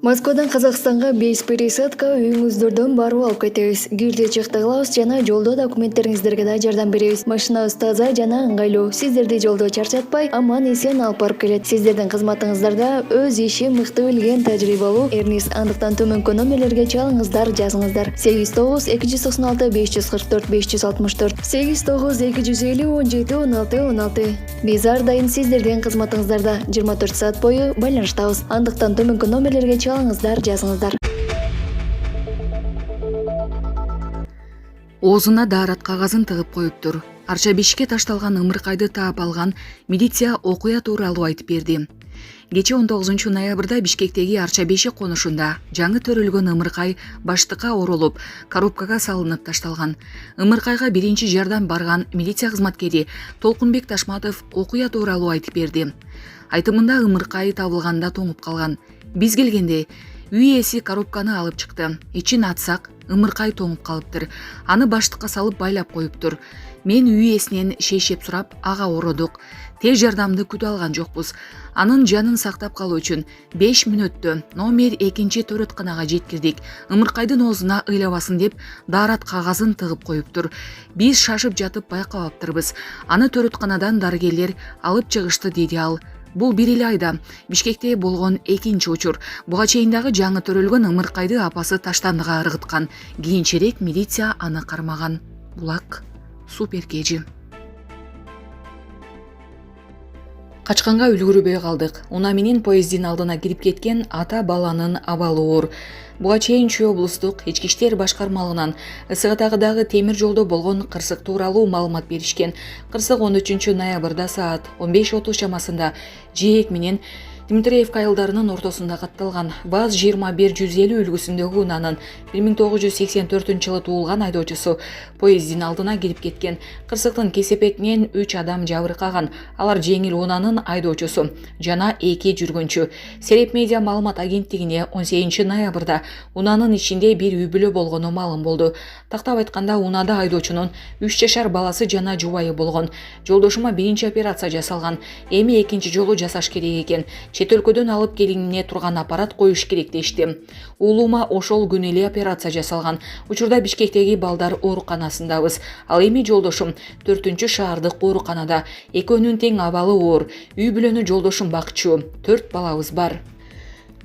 Москвадан Казакстанга 5 пересадка үйүңүздөрдөн барып алып кетебиз. Кирди чыкты кылабыз жана жолдо документтериңиздерге да жардам беребиз. Машинабыз таза жана ыңгайлуу. Сиздерди жолдо чарчатпай, аман эсен алып барып келет. Сиздердин кызматыңыздарда өз иши мыкты билген тажрыйбалуу Эрнис. Андыктан төмөнкү номерлерге чалыңыздар, жазыңыздар. 89 296 544 564 89 250 17 16 16. Биз ар дайым сиздердин кызматыңыздарда 24 саат бою байланыштабыз. Андыктан төмөнкү номерлерге чалыңыздар, жазыңыздар. Оозуна даарат кагазын тыгып коюптур. Арча бешикке ташталган ымыркайды таап алган милиция окуя тууралуу айтып берди. Кечээ 19 ноябрда Бишкектеги Арча бешик конушунда жаңы төрөлгөн ымыркай баштыкка оролуп, коробкага салынып ташталган. Ымыркайга биринчи жардам барган милиция кызматкери Толкунбек Ташматов окуя тууралуу айтып берди. Айтымында ымыркай табылганда тоңуп калган. Биз келгенде үй ээси коробканы алып чыкты. Ичин ачсак, ымыркай тоңуп калыптыр. Аны баштыкка салып байлап коюптур. Мен үй ээсинен шейшеп сурап, ага ородук. Тез жардамды күтүп алган жокпуз. Анын жанын сактап калуу үчүн 5 мүнөттө номер 2 төрөтканага жеткирдик. Ымыркайдын оозуна ыйлабасын деп даарат кагазын тыгып коюптур. Биз шашып жатып байкабаптырбыз. Аны төрөтканадан дарыгерлер алып чыгышты, деди ал. Бул бир эле айда Бишкекте болгон экинчи учур. Буга чейин дагы жаңы төрөлгөн ымыркайды апасы таштандыга ыргыткан. Кийинчерээк милиция аны кармаган. Булак супер кежи. Качканга үлгүрбөй калдык. Унаа менен поезддин алдына кирип кеткен ата баланын абалы оор. Буга чейин Чүй облустук ички иштер башкармалыгынан ысыгатагыдагы темир жолдо болгон кырсык тууралуу маалымат беришкен. Кырсык 13 ноябрда саат 15:30 чамасында ЖЭЭК менен Дмитриевка айылдарынын ортосунда катталган. ВАЗ-21-150 үлгүсүндөгү унаанын 1984-жылы туулган айдоочусу поезддин алдына кирип кеткен. Кырсыктын кесепетинен 3 адам жабыркаган. Алар жеңил унаанын айдоочусу жана 2 жүргүнчү. Сереп медиа маалымат агенттигине 18 ноябрда унаанын ичинде бир үй бүлө болгону маалым болду. Тактап айтканда, унаада айдоочунун 3 жашар баласы жана жубайы болгон. Жолдошума биринчи операция жасалган. Эми экинчи жолу жасаш керек экен. Чет өлкөдөн алып келинине турган аппарат коюш керек дешти. Уулума ошол күнү эле операция жасалган. Учурда Бишкектеги балдар ооруканасындабыз. Ал эми жолдошум 4-шаардык ооруканада. Экөөнүн тең абалы оор. Үй бүлөнү жолдошум бакчу. 4 балабыз бар.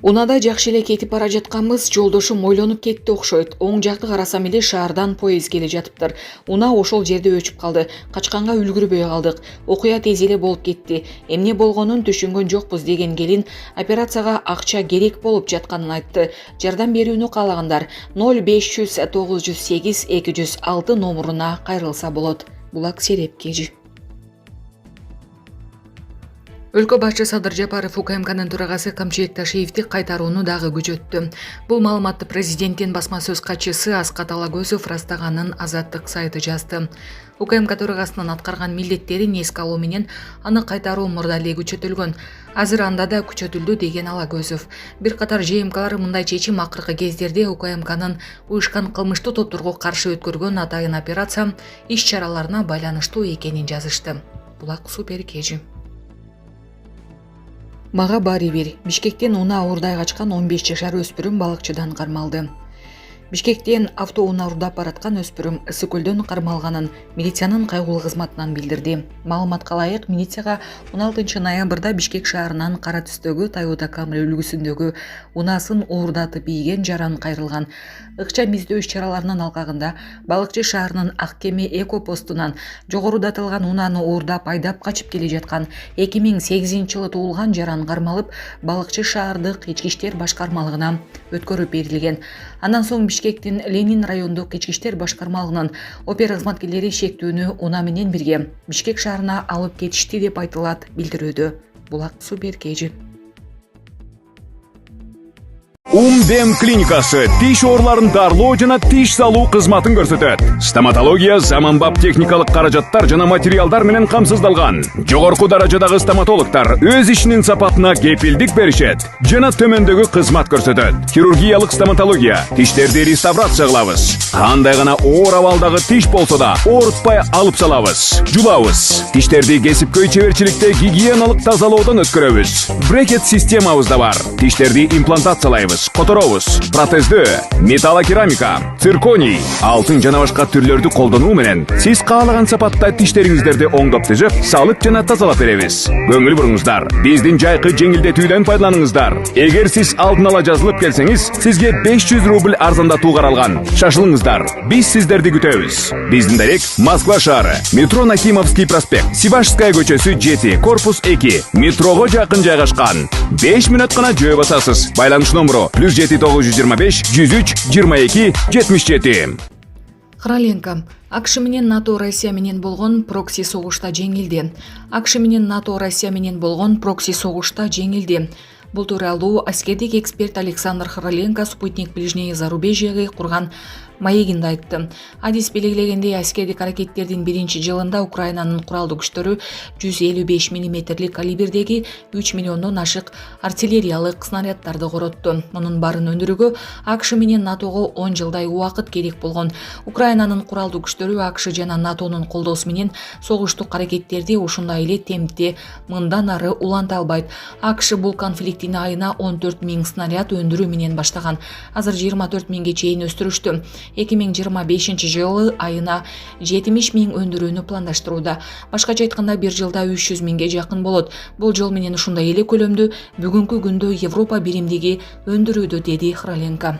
Унада жакшы эле кетип бара жатканбыз. Жолдошум ойлонуп кетти окшойт. Оң жакты карасам эле шаардан поезд келе жатыптыр. Унаа ошол жерде өчүп калды. Качканга үлгүрбөй калдык. Окуя тез эле болуп кетти. Эмне болгонун түшүнгөн жокпуз, деген келин операцияга акча керек болуп жатканын айтты. Жардам берүүнү каалагандар 0500 908 206 номуруна кайрылса болот. Булак Сереп кежи. Өлкө башчы Садыр Жапаров УКМКнын төрагасы Камчыек Ташиевди кайтарууну дагы күчөттү. Бул маалыматты президенттин басма сөз катчысы Аскат Алагөзов растанганын Азаттык сайты жазды. УКМК төрагасынын аткарган милдеттерин эске алуу менен аны кайтаруу мурда эле күчөтүлгөн. Азыр анда да күчөтүлдү, деген Алагөзов. Бир катар ЖМКлар мындай чечим акыркы кездерде УКМКнын уюшкан кылмыштуу топторго каршы өткөргөн атайын операция иш-чараларына байланыштуу экенин жазышты. Булак супер кежи. Мага баары бир. Бишкектен унаа уурдай качкан 15 жашар өспүрүм балыкчыдан кармалды. Бишкектен автоунаа уурдап бараткан өспүрүм Ысык көлдөн кармалганын милициянын кайгылуу кызматынан билдирди. Маалыматка ылайык, милицияга 16 ноябрда Бишкек шаарынын кара түстөгү Toyota Camry үлгүсүндөгү унаасын уурдатып ийген жаран кайрылган. Ыкча издөө иш-чараларынын алкагында балыкчы шаарынын Ак Кеме эко постунан жогорудатылган унааны уурдап айдап качып келе жаткан 2008-жылы туулган жаран кармалып, балыкчы шаардык ички иштер башкармалыгына өткөрүп берилген. Андан соң Бишкектин Ленин райондук ички иштер башкармалыгынын опера кызматкерлери шектүүнү унаа менен бирге Бишкек шаарына алып кетишти деп айтылат билдирүүдө. Булак супер кежи. Умдем клиникасы тиш ооруларын дарылоо жана тиш салуу кызматын көрсөтөт. Стоматология заманбап техникалык каражаттар жана материалдар менен камсыздалган. Жогорку даражадагы стоматологдор өз ишинин сапатына кепилдик беришет жана төмөндөгү кызмат көрсөтөт. Хирургиялык стоматология, тиштерди реставрация кылабыз. Кандай гана оор абалдагы тиш болсо да оорутпай алып салабыз. Жулабыз. Тиштерди кесипкөй чеберчиликте гигиеналык тазалоодон өткөрөбүз. Брекет системабыз да бар. Тиштерди имплантациялайбыз. жасайбыз, которобуз. Протездөө, металлокерамика, цирконий, алтын жана башка түрлөрдү колдонуу менен сиз каалаган сапатта тиштериңиздерди оңдоп тыжып, салып жана тазалап беребиз. Көңүл буруңуздар, биздин жайкы жеңилдетүүдөн пайдаланыңыздар. Эгер сиз алдын ала жазылып келсеңиз, сизге 500 рубль арзандатуу каралган. Шашылыңыздар, биз сиздерди күтөбүз. Биздин дарек Москва шаары, метро Нахимовский проспект, Сивашская көчөсү 7, корпус 2, метрого жакын жайгашкан. 5 мүнөт гана жөө басасыз. Байланыш номеру +7 925 103 22 77. Храленко. АКШ менен НАТО Россия менен болгон прокси согушта жеңилди. АКШ менен НАТО Россия менен болгон прокси согушта жеңилди. Бул тууралуу аскердик эксперт Александр Храленко спутник ближнее зарубежьеге курган маегинде айтты. Адис белгилегендей, аскердик аракеттердин биринчи жылында Украинанын куралдуу күчтөрү 155 мм калибрдеги 3 миллиондон ашык артиллериялык снаряддарды коротту. Мунун баарын өндүрүүгө АКШ менен НАТОго 10 жылдай убакыт керек болгон. Украинанын куралдуу күчтөрү АКШ жана НАТОнун колдоосу менен согуштук аракеттерди ушундай эле темпте мындан ары уланта албайт. АКШ бул конфликтини айына 14 000 снаряд өндүрүү менен баштаган. Азыр 24 000ге чейин өстүрүштү. 2025 жылы айына 70 000 өндүрүүнү пландаштырууда. Башкача айтканда, бир жылда 300 000ге жакын болот. Бул жол менен ушундай эле көлөмдү бүгүнкү күндө Европа биримдиги өндүрүүдө, деди Храленко.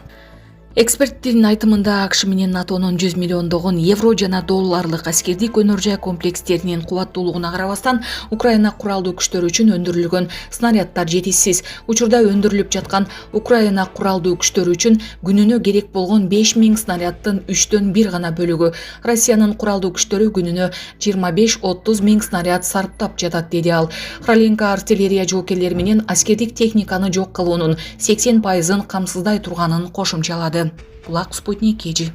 Эксперттин айтымында, АКШ менен НАТОнун 100 миллиондогон евро жана долларлык аскердик өнөр жай комплекстеринин кубаттуулугуна карабастан, Украина куралдуу күчтөрү үчүн өндүрүлгөн снаряддар жетишсиз. Учурда өндүрүлүп жаткан Украина куралдуу күчтөрү үчүн күнүнө керек болгон 5000 снаряддын 3төн 1 гана бөлүгү. Россиянын куралдуу күчтөрү күнүнө 25-30 000 снаряд сарптап жатат, деди ал. Храленко артиллерия жоокерлери менен аскердик техниканы жок кылуунун 80%-ын камсыздай турганын кошумчалады. Булак спутник кежи.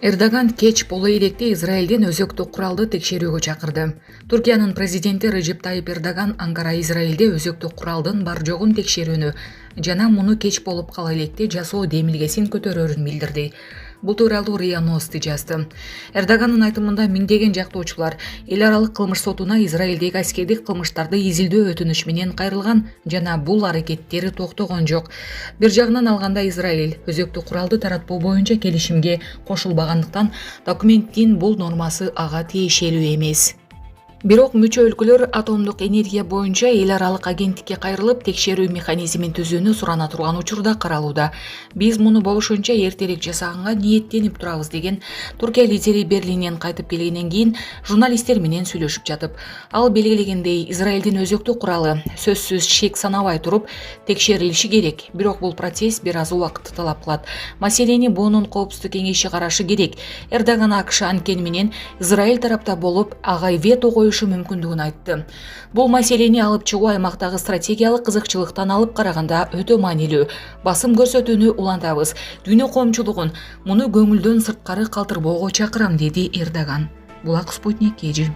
Эрдоган кеч боло электе Израилден өзөктү куралды текшерүүгө чакырды. Туркиянын президенти Режеп Тайип Эрдоган Анкара Израилде өзөктү куралдын бар жогун текшерүүнү жана муну кеч болуп кала электе жасоо демилгесин көтөрөрүн билдирди. Бул тууралуу РИА Новости жазды. Эрдогандын айтымында, миңдеген жактоочулар эл аралык кылмыш сотуна Израилдеги аскердик кылмыштарды изилдөө өтүнүч менен кайрылган жана бул аракеттери токтогон жок. Бир жагынан алганда, Израиль өзөктү куралды таратпоо боюнча келишимге кошулбагандыктан документтин бул нормасы ага тиешелүү эмес. Бирок мүчө өлкөлөр атомдук энергия боюнча эл аралык агенттикке кайрылып, текшерүү механизмин түзүүнү сурана турган учурда каралууда. Биз муну болушунча эртерээк жасаганга ниеттенип турабыз, деген Туркия лидери Берлинден кайтып келгенден кийин журналисттер менен сүйлөшүп жатып. Ал белгилегендей, Израилдин өзөктү куралы сөзсүз шек санабай туруп текшерилиши керек. Бирок бул процесс бир аз убакытты талап кылат. Маселени БОНун коопсуздук кеңеши карашы керек. Эрдоган АКШ анткени менен Израиль тарапта болуп, ага вето коюшу мүмкүндүгүн айтты. Бул маселени алып чыгуу аймактагы стратегиялык кызыкчылыктан алып караганда өтө маанилүү. Басым көрсөтүүнү улантабыз. Дүйнө коомчулугун муну көңүлдөн сырткары калтырбоого чакырам, деди Эрдоган. Булак спутник кежи.